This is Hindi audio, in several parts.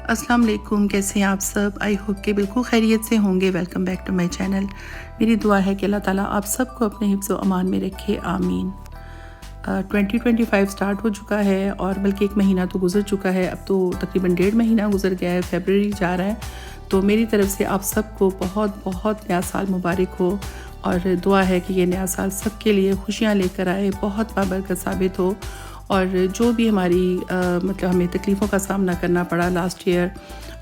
अस्सलाम वालेकुम, कैसे हैं आप सब। आई होप कि बिल्कुल खैरियत से होंगे। Welcome back to my channel. मेरी दुआ है कि अल्लाह ताला आप सबको अपने हिफ्ज़ व अमान में रखे, आमीन। 2025 स्टार्ट हो चुका है और बल्कि एक महीना तो गुज़र चुका है। अब तो तकरीबन 1.5 महीना गुज़र गया है, फरवरी जा रहा है। तो मेरी तरफ़ से आप सबको बहुत बहुत नया साल मुबारक हो और दुआ है कि ये नया साल सबके लिए खुशियाँ लेकर आए, बहुत बाबरकत साबित हो। और जो भी हमारी मतलब हमें तकलीफ़ों का सामना करना पड़ा लास्ट ईयर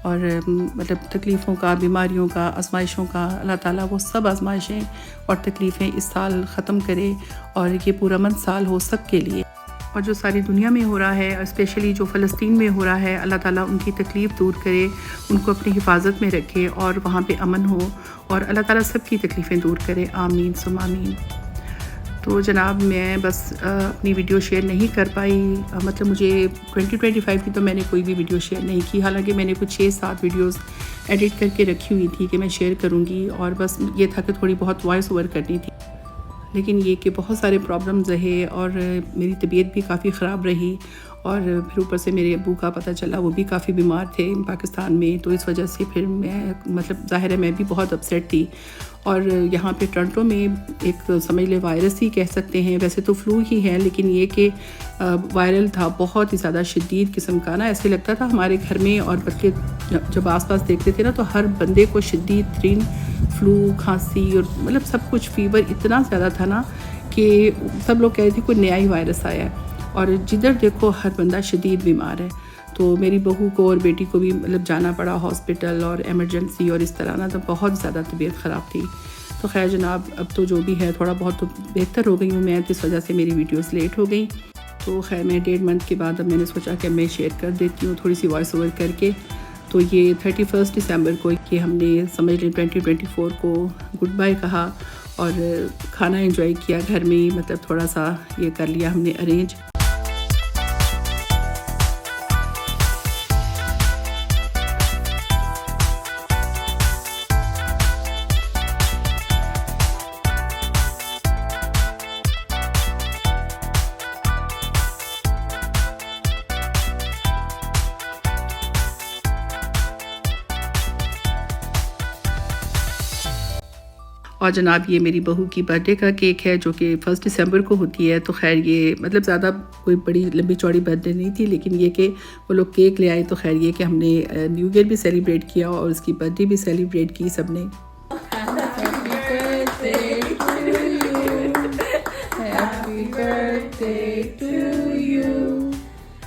और मतलब तकलीफ़ों का, बीमारियों का, आजमाइशों का, अल्लाह ताला वो सब आजमाइशें और तकलीफ़ें इस साल ख़त्म करे और ये पूरा अमन साल हो सब के लिए। और जो सारी दुनिया में हो रहा है और स्पेशली जो फ़लस्तीन में हो रहा है, अल्लाह ताला उनकी तकलीफ़ दूर करे, उनको अपनी हिफाजत में रखे और वहाँ पे अमन हो और अल्लाह ताला सबकी तकलीफ़ें दूर करे, आमीन सुम्मा आमीन। तो जनाब मैं बस अपनी वीडियो शेयर नहीं कर पाई। मतलब मुझे 2025 की तो मैंने कोई भी वीडियो शेयर नहीं की। हालांकि मैंने कुछ 6-7 वीडियोस एडिट करके रखी हुई थी कि मैं शेयर करूंगी और बस ये था कि थोड़ी बहुत वॉइस ओवर करनी थी। लेकिन ये कि बहुत सारे प्रॉब्लम्स रहे और मेरी तबीयत भी काफ़ी ख़राब रही और फिर ऊपर से मेरे अब्बू का पता चला वो भी काफ़ी बीमार थे पाकिस्तान में। तो इस वजह से फिर मैं मतलब ज़ाहिर है मैं भी बहुत अपसेट थी। और यहाँ पे टोरंटो में एक समझ ले वायरस ही कह सकते हैं, वैसे तो फ्लू ही है लेकिन ये कि वायरल था, बहुत ही ज़्यादा शदीद किस्म का ना। ऐसे लगता था हमारे घर में और बल्कि जब आसपास देखते थे ना तो हर बंदे को शदीद तरीन फ्लू, खांसी और मतलब सब कुछ, फीवर इतना ज़्यादा था ना कि सब लोग कह रहे थे कोई नया ही वायरस आया है और जिधर देखो हर बंदा शदीद बीमार है। तो मेरी बहू को और बेटी को भी मतलब जाना पड़ा हॉस्पिटल और एमरजेंसी और इस तरह ना, तो बहुत ज़्यादा तबीयत ख़राब थी। तो खैर जनाब अब तो जो भी है थोड़ा बहुत तो बेहतर हो गई हूँ मैं, तो इस वजह से मेरी वीडियोस लेट हो गई। तो खैर मैं 1.5 मंथ के बाद अब मैंने सोचा कि मैं शेयर कर देती हूँ थोड़ी सी वॉइस ओवर करके। तो ये 31 दिसंबर को कि हमने समझ लें 2024 को गुड बाय कहा और खाना एंजॉय किया घर में ही, मतलब थोड़ा सा ये कर लिया हमने अरेंज। और जनाब ये मेरी बहू की बर्थडे का केक है जो कि 1 दिसंबर को होती है। तो खैर ये मतलब ज़्यादा कोई बड़ी लंबी चौड़ी बर्थडे नहीं थी, लेकिन ये कि वो लोग केक ले आए। तो खैर ये कि हमने न्यू ईयर भी सेलिब्रेट किया और उसकी बर्थडे भी सेलिब्रेट की सबने।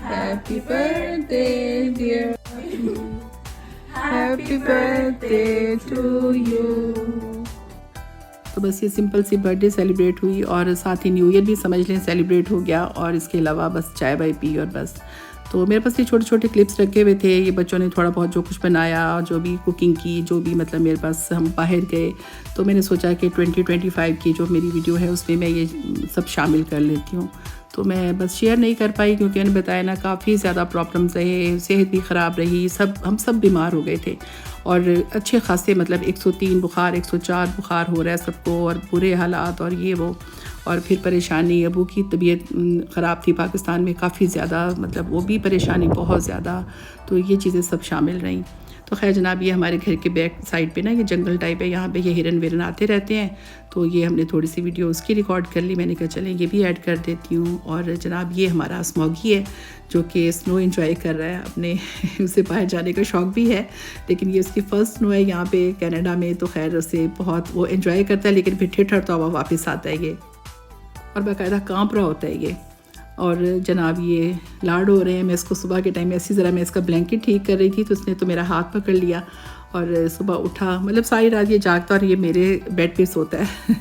Happy birthday dear, happy birthday to you. तो बस ये सिंपल सी बर्थडे सेलिब्रेट हुई और साथ ही न्यू ईयर भी समझ लें सेलिब्रेट हो गया और इसके अलावा बस चाय वाय पी और बस। तो मेरे पास ये छोटे छोटे क्लिप्स रखे हुए थे, ये बच्चों ने थोड़ा बहुत जो कुछ बनाया, जो भी कुकिंग की, जो भी मतलब मेरे पास हम बाहर गए। तो मैंने सोचा कि 2025 की जो मेरी वीडियो है उसमें मैं ये सब शामिल कर लेती हूँ। तो मैं बस शेयर नहीं कर पाई क्योंकि मैंने बताया ना काफ़ी ज़्यादा प्रॉब्लम्स रहे, सेहत भी ख़राब रही, हम सब बीमार हो गए थे और अच्छे खासे मतलब 103 बुखार 104 बुखार हो रहा है सबको और बुरे हालात और ये वो। और फिर परेशानी, अबू की तबीयत ख़राब थी पाकिस्तान में काफ़ी ज़्यादा, मतलब वो भी परेशानी बहुत ज़्यादा। तो ये चीज़ें सब शामिल रहीं। तो खैर जनाब ये हमारे घर के बैक साइड पे ना ये जंगल टाइप है, यहाँ पे ये हिरन विरन आते रहते हैं। तो ये हमने थोड़ी सी वीडियो उसकी रिकॉर्ड कर ली। मैंने कहा चलें ये भी ऐड कर देती हूँ। और जनाब ये हमारा स्मॉगी है जो कि स्नो एंजॉय कर रहा है अपने उसे बाहर जाने का शौक़ भी है, लेकिन ये उसकी फ़र्स्ट स्नो है यहाँ पे कनाडा में। तो खैर उसे बहुत वो एंजॉय करता है, लेकिन फिर ठिठुरता हुआ वापस आता है ये और बाकायदा काँप रहा होता है ये। और जनाब ये लाड हो रहे हैं। मैं इसको सुबह के टाइम ऐसी ज़रा मैं इसका ब्लैंकेट ठीक कर रही थी तो उसने तो मेरा हाथ पकड़ लिया और सुबह उठा, मतलब सारी रात ये जागता और ये मेरे बेड पे सोता है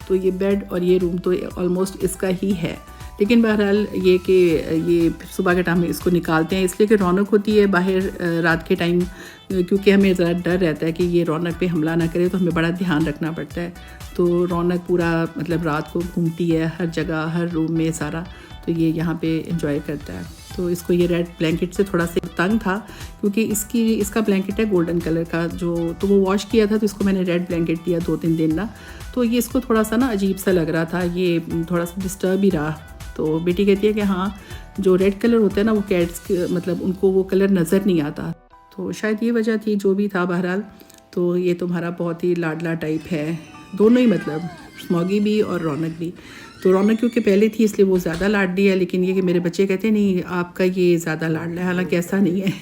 तो ये बेड और ये रूम तो ऑलमोस्ट इसका ही है। लेकिन बहरहाल ये कि ये सुबह के टाइम में इसको निकालते हैं इसलिए कि रौनक होती है बाहर रात के टाइम, क्योंकि हमें ज़रा डर रहता है कि ये रौनक पे हमला ना करे, तो हमें बड़ा ध्यान रखना पड़ता है। तो रौनक पूरा मतलब रात को घूमती है हर जगह, हर रूम में सारा। तो ये यहाँ पे एंजॉय करता है। तो इसको ये रेड ब्लैंकेट से थोड़ा सा तंग था क्योंकि इसका ब्लैंकेट है गोल्डन कलर का जो, तो वो वॉश किया था तो इसको मैंने रेड ब्लैंकेट दिया 2-3 दिन ना। तो ये इसको थोड़ा सा ना अजीब सा लग रहा था, ये थोड़ा सा डिस्टर्ब ही रहा। तो बेटी कहती है कि हाँ जो रेड कलर होता है ना वो कैट्स मतलब उनको वो कलर नज़र नहीं आता। तो शायद ये वजह थी, जो भी था बहरहाल। तो ये तुम्हारा बहुत ही लाडला टाइप है, दोनों ही मतलब स्मॉगी भी और रौनक भी। तो रौनक क्योंकि पहले थी इसलिए वो ज़्यादा लाडली है, लेकिन ये कि मेरे बच्चे कहते नहीं आपका ये ज़्यादा लाडला है, हालांकि ऐसा नहीं है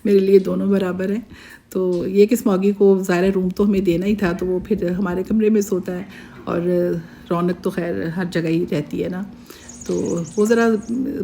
मेरे लिए दोनों बराबर हैं। तो ये कि स्मॉगी को ज़ाहिर रूम तो हमें देना ही था, तो वो फिर हमारे कमरे में सोता है, और रौनक तो खैर हर जगह ही रहती है ना, तो वो ज़रा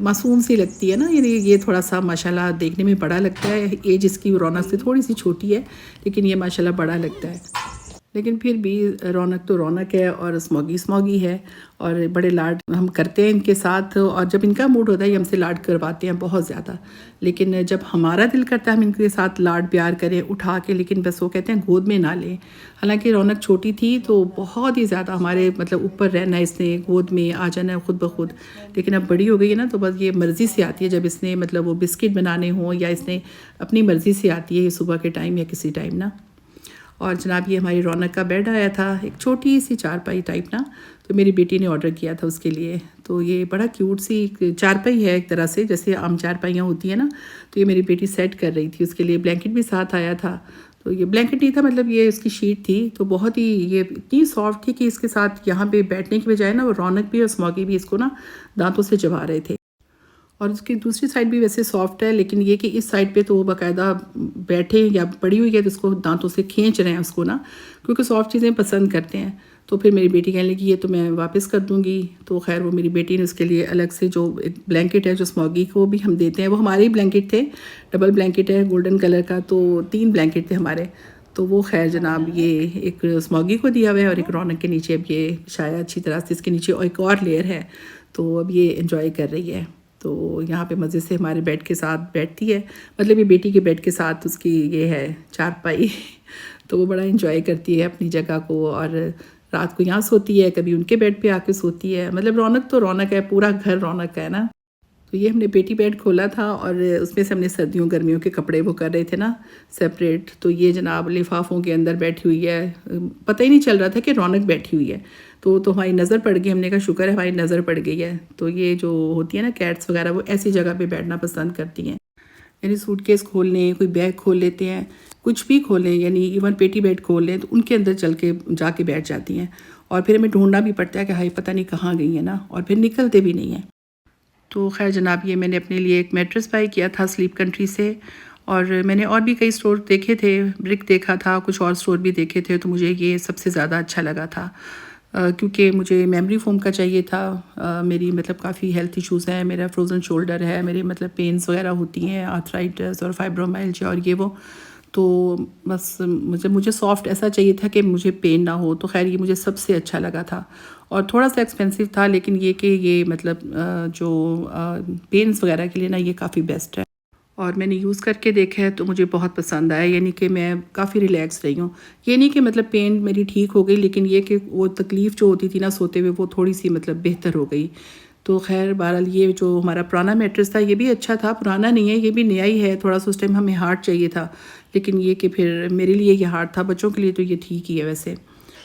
मासूम सी लगती है ना। ये थोड़ा सा माशाल्लाह देखने में बड़ा लगता है, एज इसकी रौनक से थोड़ी सी छोटी है, लेकिन ये माशाल्लाह बड़ा लगता है। लेकिन फिर भी रौनक तो रौनक है और स्मॉगी स्मॉगी है, और बड़े लाड हम करते हैं इनके साथ, और जब इनका मूड होता है ये हमसे लाड करवाते हैं बहुत ज़्यादा। लेकिन जब हमारा दिल करता है हम इनके साथ लाड प्यार करें उठा के, लेकिन बस वो कहते हैं गोद में ना लें। हालांकि रौनक छोटी थी तो बहुत ही ज़्यादा हमारे मतलब ऊपर रहना, इसने गोद में आ जाना है खुद ब खुद। लेकिन अब बड़ी हो गई है ना, तो बस ये मर्ज़ी से आती है, जब इसने मतलब वो बिस्किट बनाने हों या इसने अपनी मर्ज़ी से आती है, सुबह के टाइम या किसी टाइम ना। और जनाब ये हमारी रौनक का बेड आया था, एक छोटी सी चारपाई टाइप ना, तो मेरी बेटी ने ऑर्डर किया था उसके लिए। तो ये बड़ा क्यूट सी चारपाई है एक तरह से, जैसे आम चारपाइयाँ होती हैं ना, तो ये मेरी बेटी सेट कर रही थी, उसके लिए ब्लैंकेट भी साथ आया था। तो ये ब्लैंकेट नहीं था, मतलब ये उसकी शीट थी, तो बहुत ही ये इतनी सॉफ्ट थी कि इसके साथ यहाँ पे बैठने की बजाय ना वो रौनक भी और स्मॉगी भी इसको ना दांतों से चबा रहे थे। और उसकी दूसरी साइड भी वैसे सॉफ्ट है, लेकिन ये कि इस साइड पे तो वो बाकायदा बैठे या पड़ी हुई है तो उसको दांतों से खींच रहे हैं उसको ना, क्योंकि सॉफ्ट चीज़ें पसंद करते हैं। तो फिर मेरी बेटी कहने लगी ये तो मैं वापस कर दूँगी। तो खैर वो मेरी बेटी ने उसके लिए अलग से जो एक ब्लैंकेट है जो स्मॉगी को भी हम देते हैं, वो हमारे ही ब्लैंकेट थे, डबल ब्लैंकेट है गोल्डन कलर का, तो 3 ब्लैंकेट थे हमारे। तो वो खैर जनाब ये एक स्मॉगी को दिया हुआ है और एक रौनक के नीचे अब ये शायद अच्छी तरह से इसके नीचे और एक और लेयर है, तो अब ये एंजॉय कर रही है। तो यहाँ पे मज़े से हमारे बेड के साथ बैठती है, मतलब ये बेटी के बेड के साथ उसकी ये है चारपाई तो वो बड़ा इंजॉय करती है अपनी जगह को, और रात को यहाँ सोती है, कभी उनके बेड पे आके सोती है। मतलब रौनक तो रौनक है, पूरा घर रौनक का है ना। तो ये हमने बेटी बेड खोला था और उसमें से हमने सर्दियों गर्मियों के कपड़े वो कर रहे थे ना सेपरेट। तो ये जनाब लिफाफों के अंदर बैठी हुई है, पता ही नहीं चल रहा था कि रौनक बैठी हुई है। तो हमारी नज़र पड़ गई, हमने कहा शुक्र है हमारी नज़र पड़ गई है। तो ये जो होती है ना कैट्स वगैरह, वो ऐसी जगह पे बैठना पसंद करती हैं, यानी सूटकेस खोल लें, कोई बैग खोल लेते हैं, कुछ भी खोलें, यानी इवन पेटी बेड खोल लें तो उनके अंदर चल के जाके बैठ जाती हैं। और फिर हमें ढूंढना भी पड़ता है कि हाई पता नहीं कहाँ गई है ना, और फिर निकलते भी नहीं हैं। तो खैर जनाब ये मैंने अपने लिए एक मैट्रेस बाई किया था स्लीप कंट्री से, और मैंने और भी कई स्टोर देखे थे, ब्रिक देखा था, कुछ और स्टोर भी देखे थे, तो मुझे ये सबसे ज़्यादा अच्छा लगा था क्योंकि मुझे मेमोरी फोम का चाहिए था। मेरी मतलब काफ़ी हेल्थ इश्यूज़ हैं, मेरा फ्रोज़न शोल्डर है, मेरे मतलब पेन्स वगैरह होती हैं, आर्थराइटिस और फाइब्रोमाइल्जिया और ये वो। तो बस मुझे सॉफ्ट ऐसा चाहिए था कि मुझे पेन ना हो। तो खैर ये मुझे सबसे अच्छा लगा था, और थोड़ा सा एक्सपेंसिव था, लेकिन ये कि ये मतलब जो पेन्स वगैरह के लिए ना ये काफ़ी बेस्ट है, और मैंने यूज़ करके देखा है तो मुझे बहुत पसंद आया। यानी कि मैं काफ़ी रिलैक्स रही हूँ। ये नहीं कि मतलब पेन मेरी ठीक हो गई, लेकिन ये कि वो तकलीफ़ जो होती थी ना सोते हुए, वो थोड़ी सी मतलब बेहतर हो गई। तो खैर बहरहाल ये जो हमारा पुराना मैट्रेस था ये भी अच्छा था, पुराना नहीं है, ये भी नया ही है। थोड़ा सा उस टाइम हमें हार्ड चाहिए था, लेकिन ये कि फिर मेरे लिए ये हार्ड था, बच्चों के लिए तो ये ठीक ही है वैसे।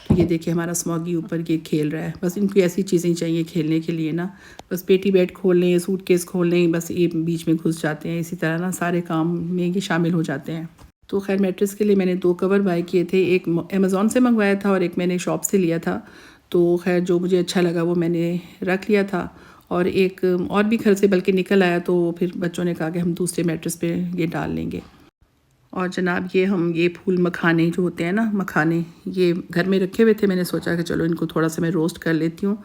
तो ये देखिए हमारा स्मॉगी ऊपर ये खेल रहा है, बस इनको ऐसी चीज़ें चाहिए खेलने के लिए ना। बस पेटी बेड खोल लें, सूटकेस खोल लें, बस ये बीच में घुस जाते हैं, इसी तरह ना सारे काम में ये शामिल हो जाते हैं। तो खैर मैट्रेस के लिए मैंने 2 कवर बाय किए थे, एक अमेज़ॉन से मंगवाया था और एक मैंने शॉप से लिया था। तो खैर जो मुझे अच्छा लगा वो मैंने रख लिया था, और एक और भी घर से बल्कि निकल आया, तो फिर बच्चों ने कहा कि हम दूसरे मैट्रेस पे ये डाल लेंगे। और जनाब ये फूल मखाने जो होते हैं ना, मखाने, ये घर में रखे हुए थे, मैंने सोचा कि चलो इनको थोड़ा सा मैं रोस्ट कर लेती हूँ।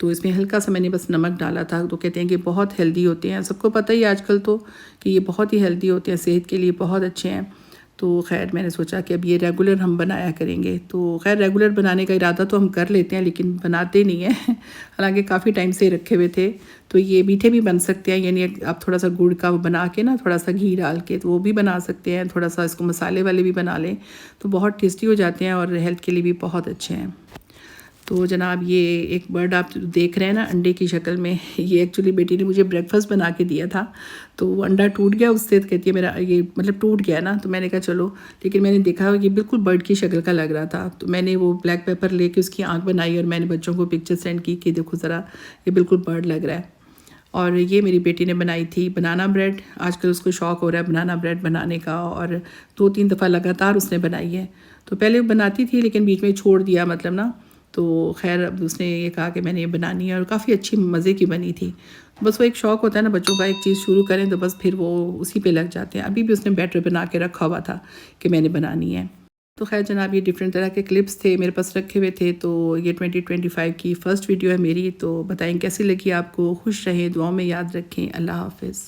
तो इसमें हल्का सा मैंने बस नमक डाला था। तो कहते हैं कि बहुत हेल्दी होते हैं, सबको पता ही आजकल तो कि ये बहुत ही हेल्दी होते हैं, सेहत के लिए बहुत अच्छे हैं। तो खैर मैंने सोचा कि अब ये रेगुलर हम बनाया करेंगे। तो खैर रेगुलर बनाने का इरादा तो हम कर लेते हैं, लेकिन बनाते नहीं हैं हालांकि काफ़ी टाइम से रखे हुए थे। तो ये मीठे भी बन सकते हैं, यानी आप थोड़ा सा गुड़ का बना के ना, थोड़ा सा घी डाल के, तो वो भी बना सकते हैं। थोड़ा सा इसको मसाले वाले भी बना लें तो बहुत टेस्टी हो जाते हैं और हेल्थ के लिए भी बहुत अच्छे हैं। तो जनाब ये एक बर्ड आप देख रहे हैं ना अंडे की शक्ल में, ये एक्चुअली बेटी ने मुझे ब्रेकफास्ट बना के दिया था, तो वो अंडा टूट गया उससे, तो कहती है मेरा ये मतलब टूट गया ना। तो मैंने कहा चलो, लेकिन मैंने देखा ये बिल्कुल बर्ड की शक्ल का लग रहा था। तो मैंने वो ब्लैक पेपर लेके उसकी आँख बनाई और मैंने बच्चों को पिक्चर सेंड की कि देखो ज़रा ये बिल्कुल बर्ड लग रहा है। और ये मेरी बेटी ने बनाई थी बनाना ब्रेड। आजकल उसको शौक़ हो रहा है बनाना ब्रेड बनाने का, और 2-3 दफ़ा लगातार उसने बनाई है। तो पहले वो बनाती थी लेकिन बीच में छोड़ दिया, मतलब ना, तो खैर अब उसने ये कहा कि मैंने ये बनानी है, और काफ़ी अच्छी मज़े की बनी थी। बस वो एक शौक़ होता है ना बच्चों का, एक चीज़ शुरू करें तो बस फिर वो उसी पे लग जाते हैं। अभी भी उसने बैटर बना के रखा हुआ था कि मैंने बनानी है। तो खैर जनाब, ये डिफरेंट तरह के क्लिप्स थे मेरे पास रखे हुए थे। तो ये 2025 की फ़र्स्ट वीडियो है मेरी। तो बताएं कैसी लगी आपको। खुश रहें, दुआओं में याद रखें। अल्लाह हाफ़िज़।